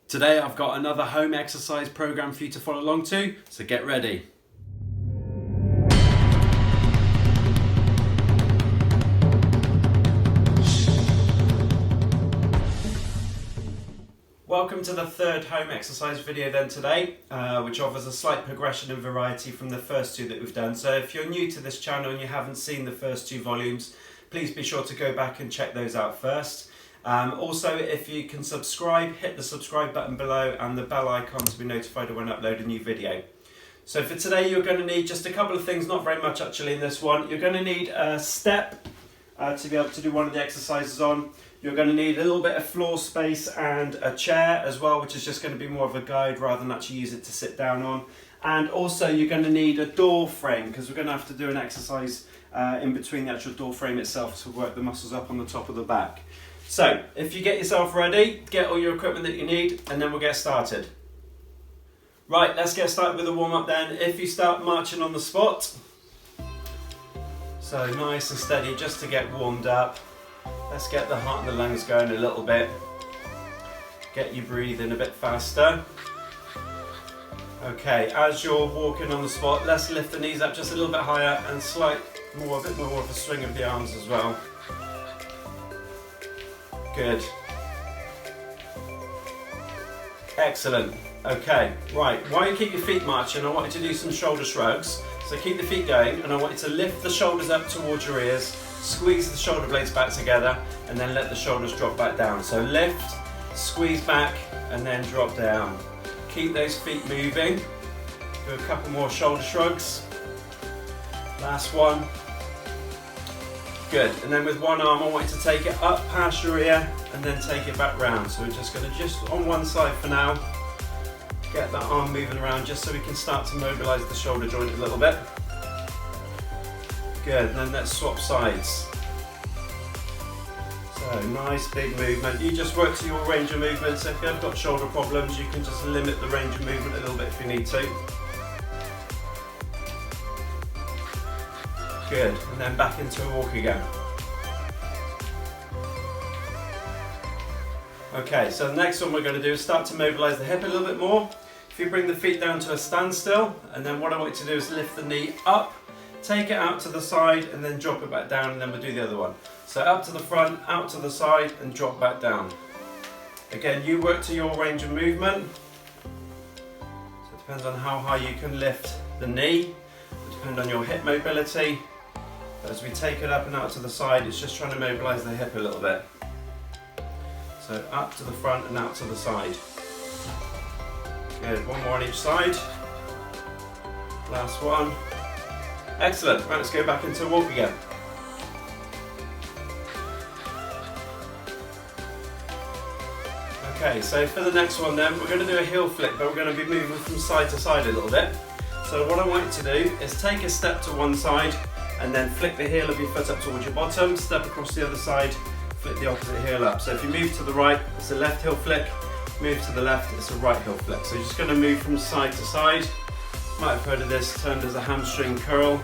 Today I've got another home exercise program for you to follow along to, so get ready. Welcome to the third home exercise video then today, which offers a slight progression and variety from the first two that we've done. So if you're new to this channel and you haven't seen the first two volumes, please be sure to go back and check those out first. Also, if you can subscribe, hit the subscribe button below and the bell icon to be notified when I upload a new video. So for today you're going to need just a couple of things, not very much actually in this one. You're going to need a step to be able to do one of the exercises on. You're going to need a little bit of floor space and a chair as well, which is just going to be more of a guide rather than actually use it to sit down on. And also you're going to need a door frame, because we're going to have to do an exercise in between the actual door frame itself to work the muscles up on the top of the back. So if you get yourself ready, get all your equipment that you need, and then we'll get started. Right, let's get started with the warm-up then. If you start marching on the spot, so nice and steady just to get warmed up. Let's get the heart and the lungs going a little bit. Get you breathing a bit faster. Okay, as you're walking on the spot, let's lift the knees up just a little bit higher and a bit more of a swing of the arms as well. Good. Excellent. Okay, right, while you keep your feet marching, I want you to do some shoulder shrugs. So keep the feet going, and I want you to lift the shoulders up towards your ears, squeeze the shoulder blades back together, and then let the shoulders drop back down. So lift, squeeze back, and then drop down. Keep those feet moving. Do a couple more shoulder shrugs. Last one. Good, and then with one arm I want you to take it up past your ear and then take it back round. So we're just going to on one side for now, get that arm moving around just so we can start to mobilise the shoulder joint a little bit. Good, and then let's swap sides. So nice big movement. You just work to your range of movement, so if you've got shoulder problems you can just limit the range of movement a little bit if you need to. Good, and then back into a walk again. Okay, so the next one we're going to do is start to mobilise the hip a little bit more. If you bring the feet down to a standstill, and then what I want you to do is lift the knee up, take it out to the side, and then drop it back down, and then we'll do the other one. So up to the front, out to the side, and drop back down. Again, you work to your range of movement. So it depends on how high you can lift the knee. It depends on your hip mobility. As we take it up and out to the side, it's just trying to mobilise the hip a little bit. So up to the front and out to the side. Good, one more on each side. Last one. Excellent, right, let's go back into a walk again. Okay, so for the next one then, we're going to do a heel flick, but we're going to be moving from side to side a little bit. So what I want you to do is take a step to one side and then flick the heel of your foot up towards your bottom, step across the other side, flick the opposite heel up. So if you move to the right, it's a left heel flick, move to the left, it's a right heel flick. So you're just going to move from side to side. You might have heard of this termed as a hamstring curl.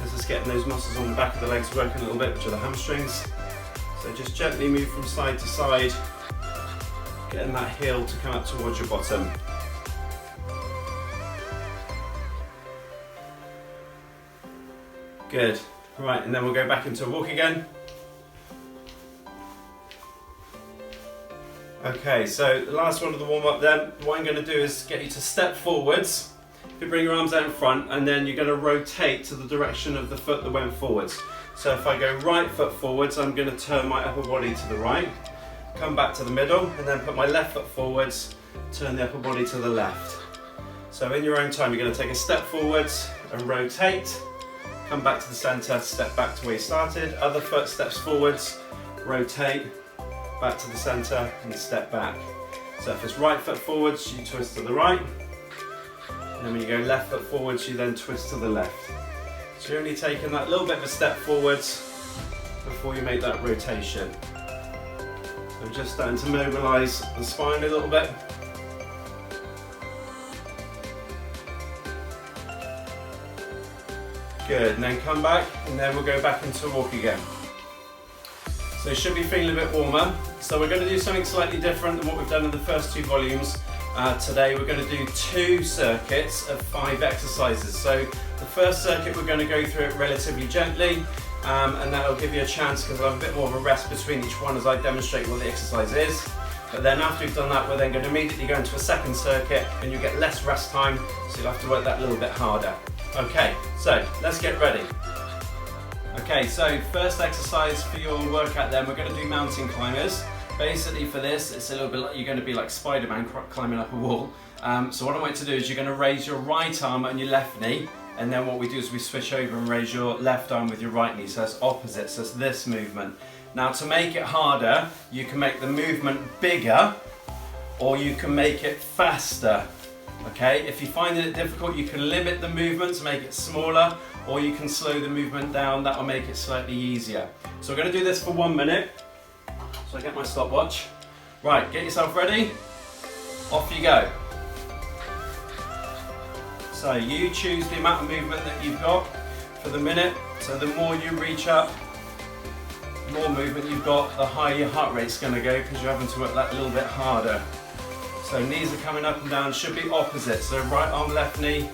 This is getting those muscles on the back of the legs working a little bit, which are the hamstrings. So just gently move from side to side, getting that heel to come up towards your bottom. Good, right, and then we'll go back into a walk again. Okay, so the last one of the warm-up then, what I'm going to do is get you to step forwards. You bring your arms out in front, and then you're going to rotate to the direction of the foot that went forwards. So if I go right foot forwards, I'm going to turn my upper body to the right, come back to the middle, and then put my left foot forwards, turn the upper body to the left. So in your own time, you're going to take a step forwards and rotate. Come back to the centre, step back to where you started, other foot steps forwards, rotate, back to the centre and step back. So if it's right foot forwards, you twist to the right, and then when you go left foot forwards, you then twist to the left. So you're only taking that little bit of a step forwards before you make that rotation. So just starting to mobilise the spine a little bit. Good, and then come back, and then we'll go back into a walk again. So you should be feeling a bit warmer. So we're going to do something slightly different than what we've done in the first 2 volumes. Today we're going to do 2 circuits of 5 exercises. So the first circuit we're going to go through it relatively gently, and that'll give you a chance because I'll have a bit more of a rest between each one as I demonstrate what the exercise is. But then after we've done that, we're then going to immediately go into a second circuit and you'll get less rest time, so you'll have to work that a little bit harder. Okay, so let's get ready. Okay, so first exercise for your workout then, we're going to do mountain climbers. Basically for this, it's a little bit like you're going to be like Spider-Man climbing up a wall. So what I want you to do is you're going to raise your right arm and your left knee, and then what we do is we switch over and raise your left arm with your right knee, so it's opposite, so it's this movement. Now to make it harder, you can make the movement bigger or you can make it faster. Okay, if you find it difficult, you can limit the movement to make it smaller, or you can slow the movement down, that will make it slightly easier. So we're going to do this for 1 minute. So I get my stopwatch. Right, get yourself ready. Off you go. So you choose the amount of movement that you've got for the minute. So the more you reach up, the more movement you've got, the higher your heart rate's going to go because you're having to work that a little bit harder. So knees are coming up and down, should be opposite. So right arm, left knee,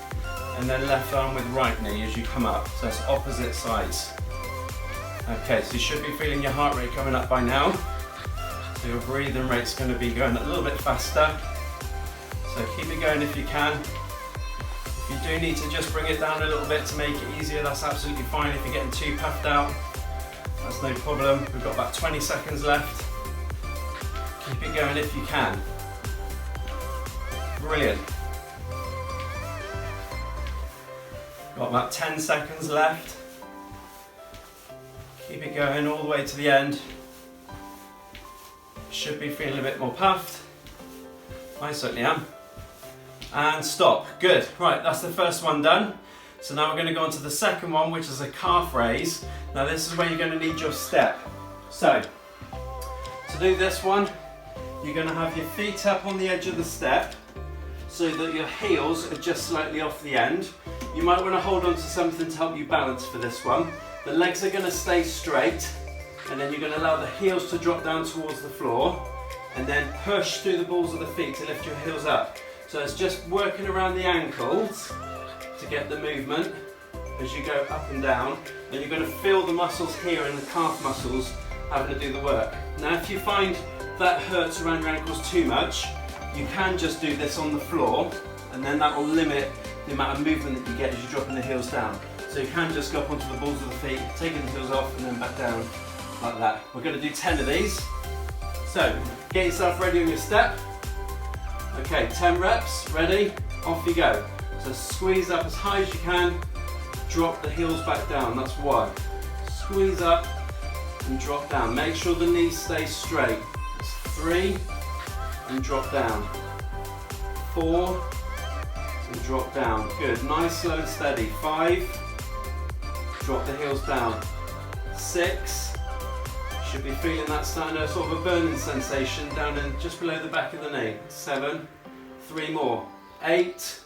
and then left arm with right knee as you come up. So it's opposite sides. Okay, so you should be feeling your heart rate coming up by now. So your breathing rate's going to be going a little bit faster. So keep it going if you can. If you do need to just bring it down a little bit to make it easier, that's absolutely fine. If you're getting too puffed out, that's no problem. We've got about 20 seconds left. Keep it going if you can. Brilliant. Got about 10 seconds left. Keep it going all the way to the end. Should be feeling a bit more puffed. I certainly am. And stop. Good. Right, that's the first one done. So now we're going to go on to the second one, which is a calf raise. Now this is where you're going to need your step. So, to do this one, you're going to have your feet up on the edge of the step so that your heels are just slightly off the end. You might want to hold on to something to help you balance for this one. The legs are going to stay straight, and then you're going to allow the heels to drop down towards the floor, and then push through the balls of the feet to lift your heels up. So it's just working around the ankles to get the movement as you go up and down, and you're going to feel the muscles here and the calf muscles having to do the work. Now if you find that hurts around your ankles too much, you can just do this on the floor, and then that will limit the amount of movement that you get as you're dropping the heels down. So you can just go up onto the balls of the feet, taking the heels off and then back down like that. We're going to do 10 of these. So get yourself ready on your step. Okay, 10 reps, ready, off you go. So squeeze up as high as you can, drop the heels back down, that's 1. Squeeze up and drop down. Make sure the knees stay straight. That's 3, and drop down. 4, and drop down. Good, nice, slow and steady. 5, drop the heels down. 6, should be feeling that starting to sort of a burning sensation down in just below the back of the knee. 7, 3 more. 8,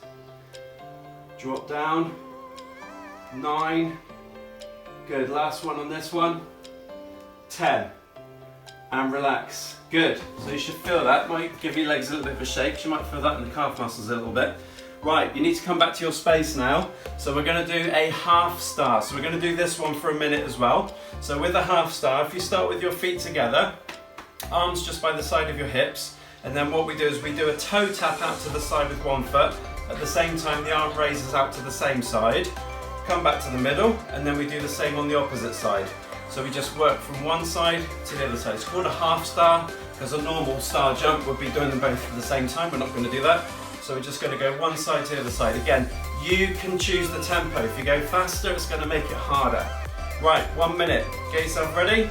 drop down. 9, good, last one on this one. 10, and relax. Good, so you should feel that. Might give your legs a little bit of a shake. You might feel that in the calf muscles a little bit. Right, you need to come back to your space now. So we're going to do a half star. So we're going to do this one for a minute as well. So with a half star, if you start with your feet together, arms just by the side of your hips, and then what we do is we do a toe tap out to the side with one foot. At the same time, the arm raises out to the same side. Come back to the middle, and then we do the same on the opposite side. So we just work from one side to the other side. It's called a half star because a normal star jump would be doing them both at the same time. We're not going to do that. So we're just going to go one side to the other side. Again, you can choose the tempo. If you go faster, it's going to make it harder. Right, 1 minute. Get yourself ready.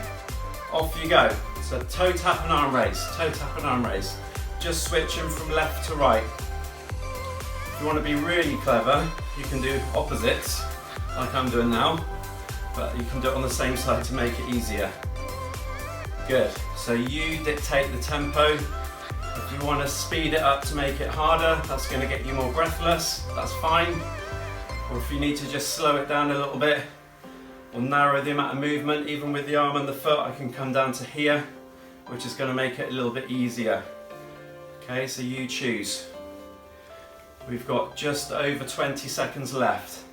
Off you go. So toe tap and arm raise. Toe tap and arm raise. Just switching from left to right. If you want to be really clever, you can do opposites, like I'm doing now. But you can do it on the same side to make it easier. Good, so you dictate the tempo. If you want to speed it up to make it harder, that's going to get you more breathless, that's fine. Or if you need to just slow it down a little bit, or narrow the amount of movement, even with the arm and the foot, I can come down to here which is going to make it a little bit easier. Okay, so you choose. We've got just over 20 seconds left.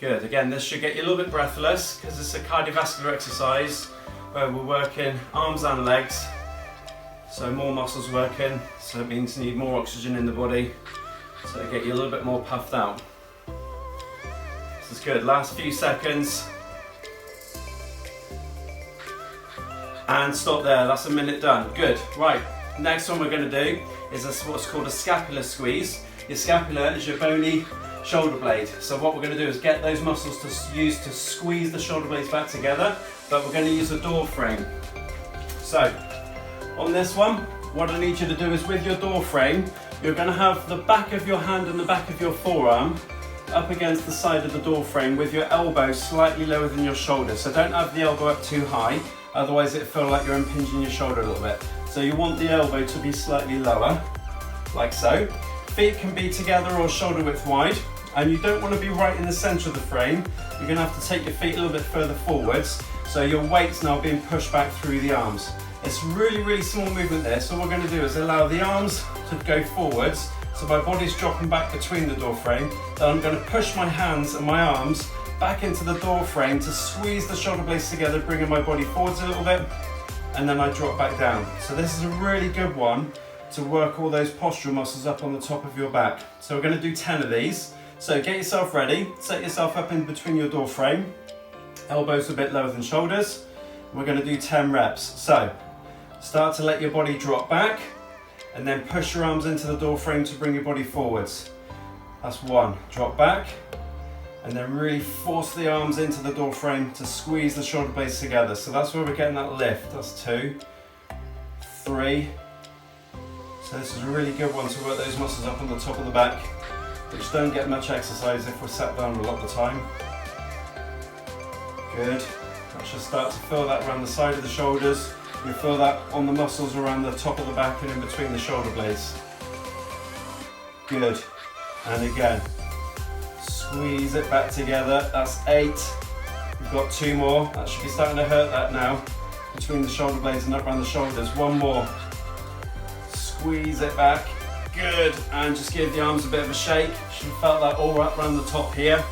Good, again this should get you a little bit breathless because it's a cardiovascular exercise where we're working arms and legs. So more muscles working, so it means you need more oxygen in the body. So it'll get you a little bit more puffed out. This is good, last few seconds. And stop there, that's a minute done. Good, right, next one we're going to do is what's called a scapular squeeze. Your scapula is your bony shoulder blade. So what we're going to do is get those muscles to use to squeeze the shoulder blades back together, but we're going to use a door frame. So on this one, what I need you to do is with your door frame, you're going to have the back of your hand and the back of your forearm up against the side of the door frame with your elbow slightly lower than your shoulder. So don't have the elbow up too high, otherwise it'll feel like you're impinging your shoulder a little bit. So you want the elbow to be slightly lower, like so. Feet can be together or shoulder width wide, and you don't want to be right in the centre of the frame. You're going to have to take your feet a little bit further forwards, so your weight's now being pushed back through the arms. It's really small movement there, so what we're going to do is allow the arms to go forwards, so my body's dropping back between the door frame. Then I'm going to push my hands and my arms back into the door frame to squeeze the shoulder blades together, bringing my body forwards a little bit, and then I drop back down. So this is a really good one to work all those postural muscles up on the top of your back. So we're going to do 10 of these. So get yourself ready, set yourself up in between your door frame, elbows a bit lower than shoulders. We're going to do 10 reps. So start to let your body drop back, and then push your arms into the door frame to bring your body forwards. That's 1, drop back, and then really force the arms into the door frame to squeeze the shoulder blades together. So that's where we're getting that lift. That's 2, 3. So this is a really good one to work those muscles up on the top of the back, which don't get much exercise if we're sat down a lot of the time. Good. That should start to feel that around the side of the shoulders. You'll feel that on the muscles around the top of the back and in between the shoulder blades. Good. And again, squeeze it back together. That's 8. We've got 2 more. That should be starting to hurt that now, between the shoulder blades and up around the shoulders. 1 more. Squeeze it back. Good. And just give the arms a bit of a shake. Should have felt that all up around the top here.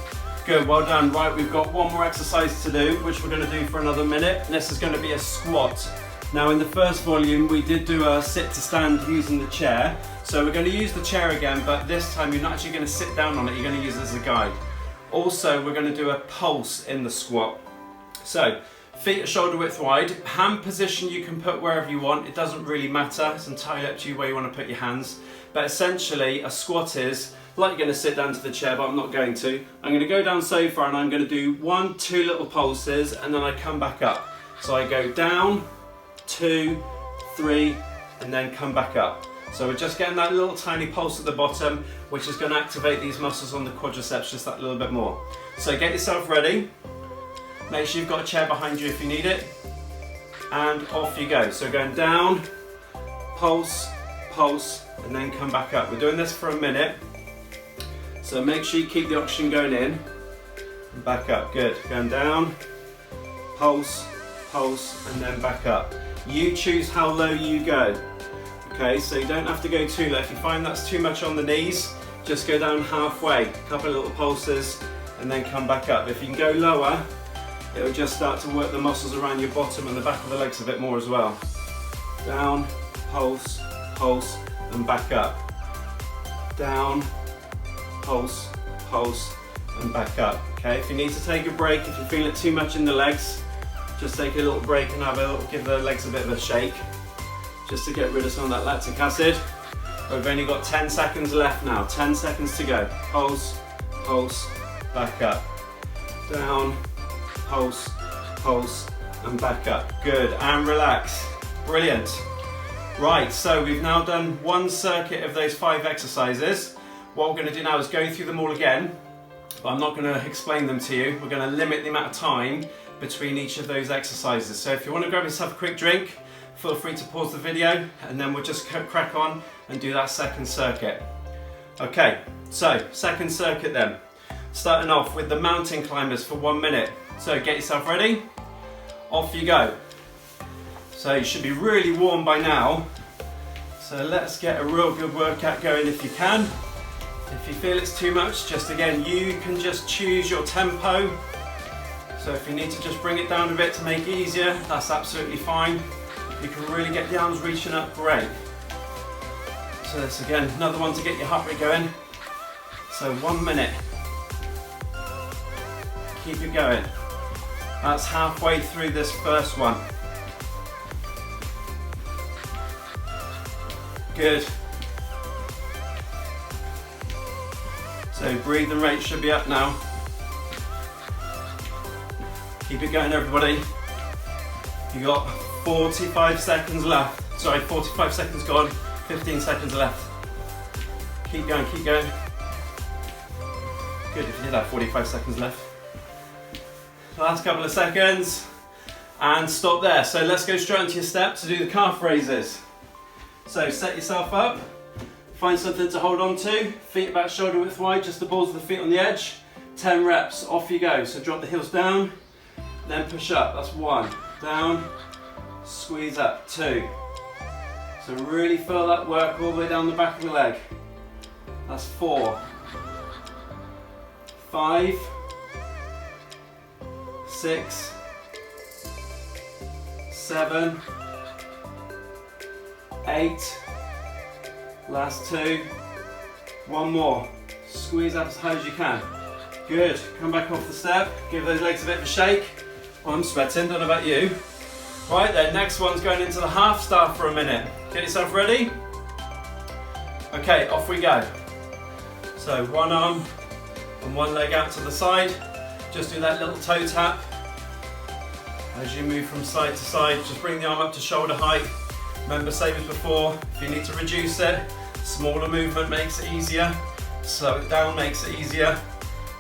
Good, well done. Right, we've got 1 more exercise to do, which we're going to do for another minute. And this is going to be a squat. Now in the first volume, we did do a sit to stand using the chair. So we're going to use the chair again, but this time you're not actually going to sit down on it, you're going to use it as a guide. Also, we're going to do a pulse in the squat. So, feet are shoulder width wide. Hand position you can put wherever you want, it doesn't really matter. It's entirely up to you where you want to put your hands. But essentially, a squat is like you're going to sit down to the chair, but I'm not going to. I'm going to go down so far and I'm going to do 1, 2 little pulses, and then I come back up. So I go down, 2, 3, and then come back up. So we're just getting that little tiny pulse at the bottom, which is going to activate these muscles on the quadriceps just that little bit more. So get yourself ready. Make sure you've got a chair behind you if you need it. And off you go. So going down, pulse, pulse, and then come back up. We're doing this for a minute. So make sure you keep the oxygen going in and back up. Good. Going down, pulse, pulse, and then back up. You choose how low you go. Okay, so you don't have to go too low. If you find that's too much on the knees, just go down halfway, a couple of little pulses, and then come back up. If you can go lower, it will just start to work the muscles around your bottom and the back of the legs a bit more as well. Down, pulse, pulse, and back up. Down, pulse, pulse, and back up. Okay, if you need to take a break, if you feel it too much in the legs, just take a little break and give the legs a bit of a shake, just to get rid of some of that lactic acid. We've only got 10 seconds left now, 10 seconds to go. Pulse, pulse, back up. Down, pulse, pulse, and back up. Good, and relax. Brilliant. Right, so we've now done 1 circuit of those 5 exercises. What we're going to do now is go through them all again, but I'm not going to explain them to you. We're going to limit the amount of time between each of those exercises. So if you want to grab yourself a quick drink, feel free to pause the video, and then we'll just crack on and do that second circuit. Okay, so second circuit then. Starting off with the mountain climbers for 1 minute. So get yourself ready, off you go. So you should be really warm by now. So let's get a real good workout going if you can. If you feel it's too much, just again, you can just choose your tempo. So if you need to just bring it down a bit to make it easier, that's absolutely fine. You can really get the arms reaching up, great. So this again, another one to get your heart rate going. So 1 minute. Keep it going. That's halfway through this first one. Good. So breathing rate should be up now. Keep it going, everybody. You got 45 seconds left. Sorry, 45 seconds gone, 15 seconds left. Keep going, keep going. Good, if you did have 45 seconds left. Last couple of seconds, and stop there. So let's go straight into your step to do the calf raises. So set yourself up, find something to hold on to, feet about shoulder width wide, just the balls of the feet on the edge. 10 reps, off you go. So drop the heels down, then push up, that's 1. Down, squeeze up, 2. So really feel that work all the way down the back of the leg. That's 4. 5. 6. 7. 8. Last 2. 1 more. Squeeze up as high as you can. Good. Come back off the step. Give those legs a bit of a shake. Oh, I'm sweating, don't know about you. Right then, next one's going into the half start for a minute. Get yourself ready. Okay, off we go. So 1 arm and 1 leg out to the side. Just do that little toe tap. As you move from side to side, just bring the arm up to shoulder height. Remember, same as before, if you need to reduce it, smaller movement makes it easier. Slow it down makes it easier.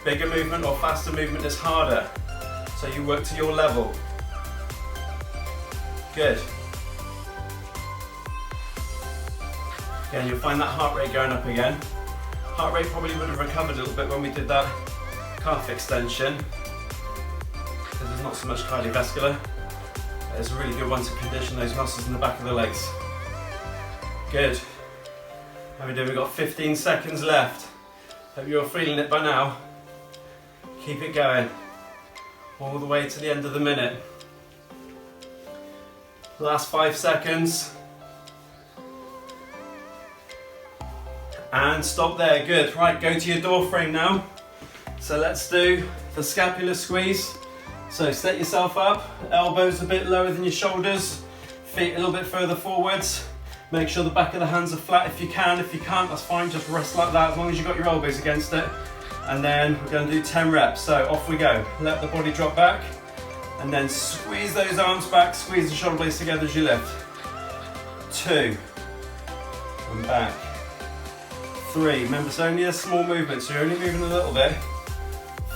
Bigger movement or faster movement is harder. So you work to your level. Good. Again, you'll find that heart rate going up again. Heart rate probably would have recovered a little bit when we did that calf extension, because there's not so much cardiovascular. It's a really good one to condition those muscles in the back of the legs. Good. How are we doing? We've got 15 seconds left. Hope you're feeling it by now. Keep it going. All the way to the end of the minute. Last 5 seconds. And stop there, good. Right, go to your door frame now. So let's do the scapular squeeze. So set yourself up, elbows a bit lower than your shoulders, feet a little bit further forwards. Make sure the back of the hands are flat if you can. If you can't, that's fine, just rest like that as long as you've got your elbows against it. And then we're going to do 10 reps. So off we go. Let the body drop back and then squeeze those arms back, squeeze the shoulder blades together as you lift. 2, and back. 3, remember it's only a small movement, so you're only moving a little bit.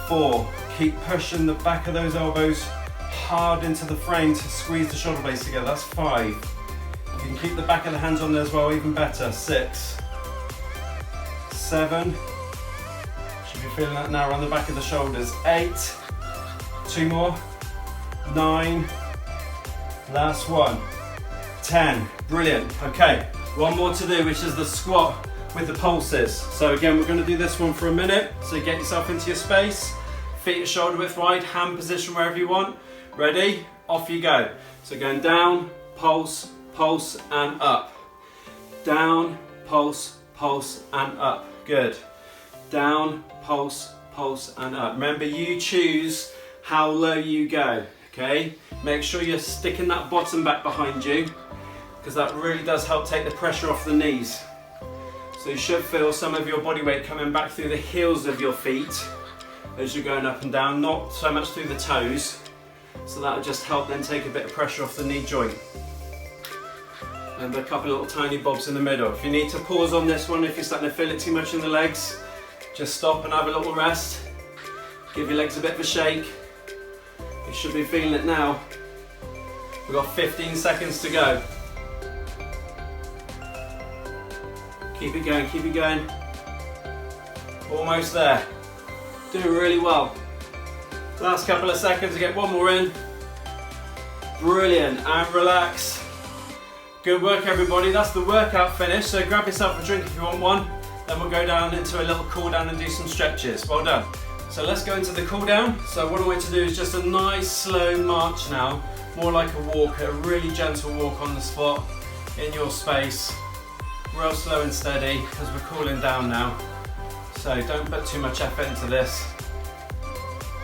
4, keep pushing the back of those elbows hard into the frame to squeeze the shoulder blades together. That's 5. You can keep the back of the hands on there as well, even better. 6, 7, should be feeling that now around the back of the shoulders. 8, 2 more, 9, last one, 10, brilliant. Okay, one more to do, which is the squat with the pulses. So again, we're going to do this one for a minute. So get yourself into your space, feet at shoulder width wide, hand position wherever you want. Ready? Off you go. So going down, pulse, pulse and up. Down, pulse, pulse and up. Good. Down, pulse, pulse and up. Remember, you choose how low you go, okay? Make sure you're sticking that bottom back behind you, because that really does help take the pressure off the knees. So you should feel some of your body weight coming back through the heels of your feet as you're going up and down, not so much through the toes. So that'll just help then take a bit of pressure off the knee joint. And a couple of little tiny bobs in the middle. If you need to pause on this one, if you're starting to feel it too much in the legs, just stop and have a little rest. Give your legs a bit of a shake. You should be feeling it now. We've got 15 seconds to go. Keep it going, keep it going. Almost there. Doing really well. Last couple of seconds to get one more in. Brilliant, and relax. Good work everybody, that's the workout finished. So grab yourself a drink if you want one. Then we'll go down into a little cool down and do some stretches. Well done. So let's go into the cool down. So what I want you to do is just a nice slow march now. More like a walk, a really gentle walk on the spot, in your space. Real slow and steady because we're cooling down now. So don't put too much effort into this.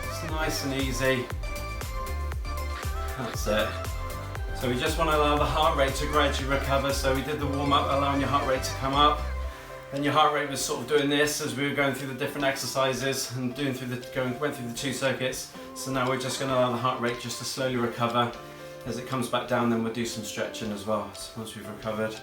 It's nice and easy. That's it. So we just want to allow the heart rate to gradually recover. So we did the warm up, allowing your heart rate to come up. And your heart rate was sort of doing this as we were going through the different exercises and went through the 2 circuits. So now we're just going to allow the heart rate just to slowly recover. As it comes back down, then we'll do some stretching as well once we've recovered.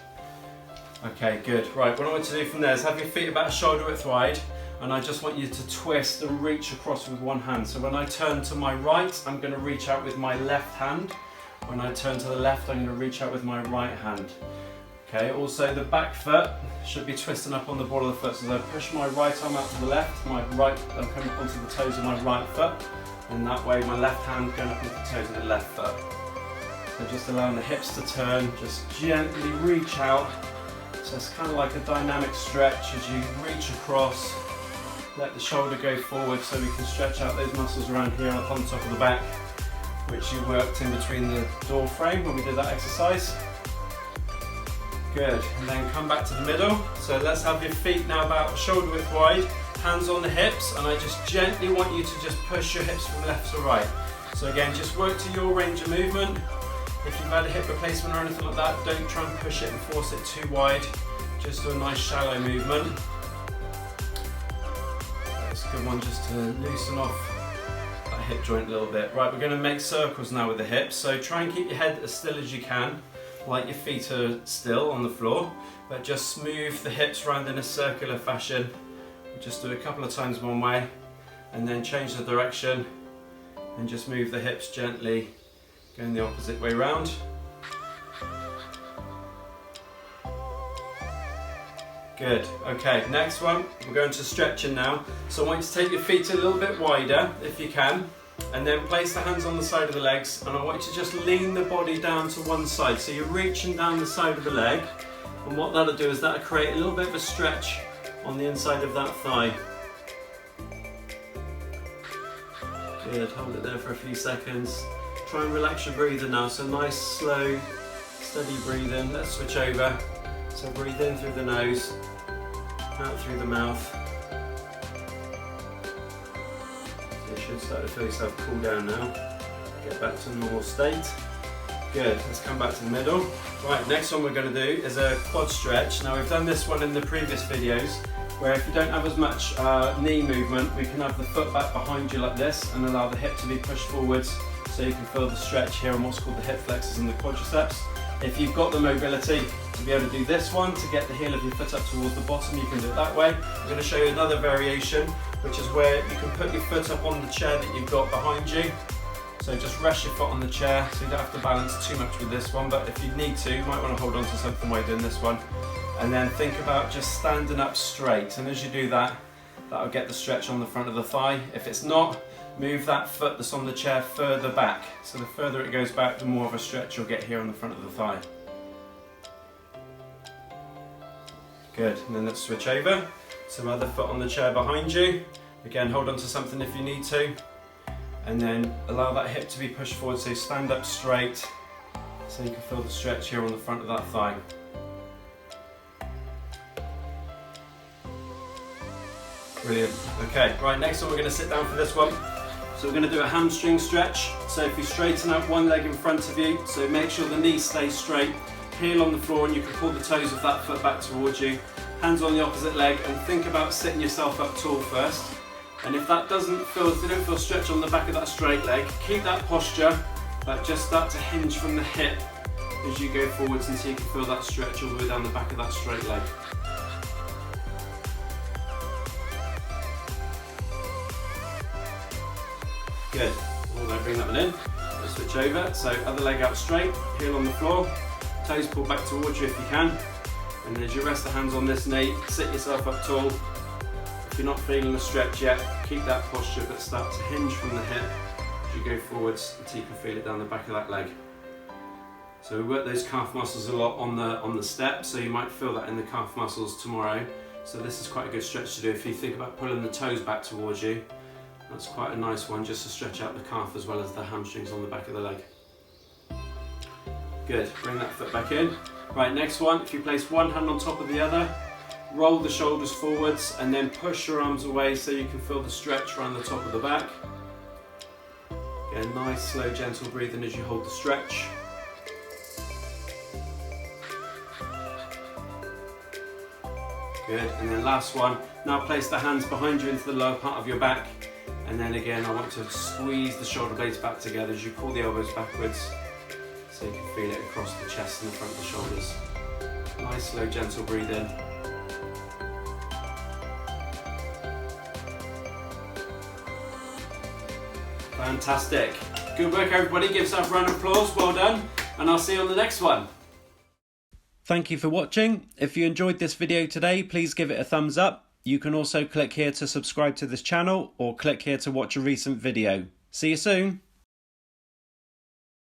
Okay, good. Right, what I want to do from there is have your feet about shoulder width wide, and I just want you to twist and reach across with one hand. So when I turn to my right, I'm going to reach out with my left hand. When I turn to the left, I'm going to reach out with my right hand. Okay, also the back foot should be twisting up on the ball of the foot. So as I push my right arm out to the left, I'm coming onto the toes of my right foot, and that way my left hand going up onto the toes of the left foot. So just allowing the hips to turn, just gently reach out. So it's kind of like a dynamic stretch as you reach across, let the shoulder go forward so we can stretch out those muscles around here up on the top of the back, which you worked in between the door frame when we did that exercise. Good, and then come back to the middle. So let's have your feet now about shoulder width wide, hands on the hips, and I just gently want you to just push your hips from left to right. So again, just work to your range of movement. If you've had a hip replacement or anything like that, don't try and push it and force it too wide. Just do a nice shallow movement. That's a good one just to loosen off that hip joint a little bit. Right, we're going to make circles now with the hips. So try and keep your head as still as you can, like your feet are still on the floor, but just move the hips around in a circular fashion. Just do it a couple of times one way, and then change the direction, and just move the hips gently, going the opposite way round. Good, okay, next one, we're going to stretching now. So I want you to take your feet a little bit wider, if you can, and then place the hands on the side of the legs, and I want you to just lean the body down to one side. So you're reaching down the side of the leg, and what that'll do is that'll create a little bit of a stretch on the inside of that thigh. Good, hold it there for a few seconds. Try and relax your breathing now, so nice, slow, steady breathing. Let's switch over. So breathe in through the nose, out through the mouth. So you should start to feel yourself cool down now. Get back to normal state. Good, let's come back to the middle. Right, next one we're going to do is a quad stretch. Now we've done this one in the previous videos, where if you don't have as much knee movement, we can have the foot back behind you like this and allow the hip to be pushed forwards, so you can feel the stretch here on what's called the hip flexors and the quadriceps. If you've got the mobility to be able to do this one, to get the heel of your foot up towards the bottom, you can do it that way. I'm going to show you another variation, which is where you can put your foot up on the chair that you've got behind you. So just rest your foot on the chair, so you don't have to balance too much with this one, but if you need to, you might want to hold on to something while you're doing this one. And then think about just standing up straight, and as you do that, that'll get the stretch on the front of the thigh. If it's not, move that foot that's on the chair further back. So the further it goes back, the more of a stretch you'll get here on the front of the thigh. Good, and then let's switch over. So other foot on the chair behind you. Again, hold on to something if you need to. And then allow that hip to be pushed forward, so stand up straight, so you can feel the stretch here on the front of that thigh. Brilliant. Okay, right, next one we're going to sit down for this one. So we're going to do a hamstring stretch. So if you straighten up one leg in front of you, so make sure the knee stays straight, heel on the floor, and you can pull the toes of that foot back towards you. Hands on the opposite leg, and think about sitting yourself up tall first. And if that doesn't feel, if you don't feel stretch on the back of that straight leg, keep that posture, but just start to hinge from the hip as you go forwards until you can feel that stretch all the way down the back of that straight leg. Good. We'll now bring that one in. We'll switch over. So other leg out straight, heel on the floor, toes pulled back towards you if you can. And then as you rest the hands on this knee, sit yourself up tall. If you're not feeling the stretch yet, keep that posture, but start to hinge from the hip as you go forwards until you can feel it down the back of that leg. So we work those calf muscles a lot on the step, so you might feel that in the calf muscles tomorrow. So this is quite a good stretch to do if you think about pulling the toes back towards you. That's quite a nice one just to stretch out the calf as well as the hamstrings on the back of the leg. Good, bring that foot back in. Right, next one, if you place one hand on top of the other, roll the shoulders forwards and then push your arms away so you can feel the stretch around the top of the back. Again, nice, slow, gentle breathing as you hold the stretch. Good, and then last one. Now place the hands behind you into the lower part of your back. And then again, I want to squeeze the shoulder blades back together as you pull the elbows backwards so you can feel it across the chest and the front of the shoulders. Nice, slow, gentle breathing. Fantastic. Good work, everybody. Give yourself a round of applause. Well done. And I'll see you on the next one. Thank you for watching. If you enjoyed this video today, please give it a thumbs up. You can also click here to subscribe to this channel or click here to watch a recent video. See you soon.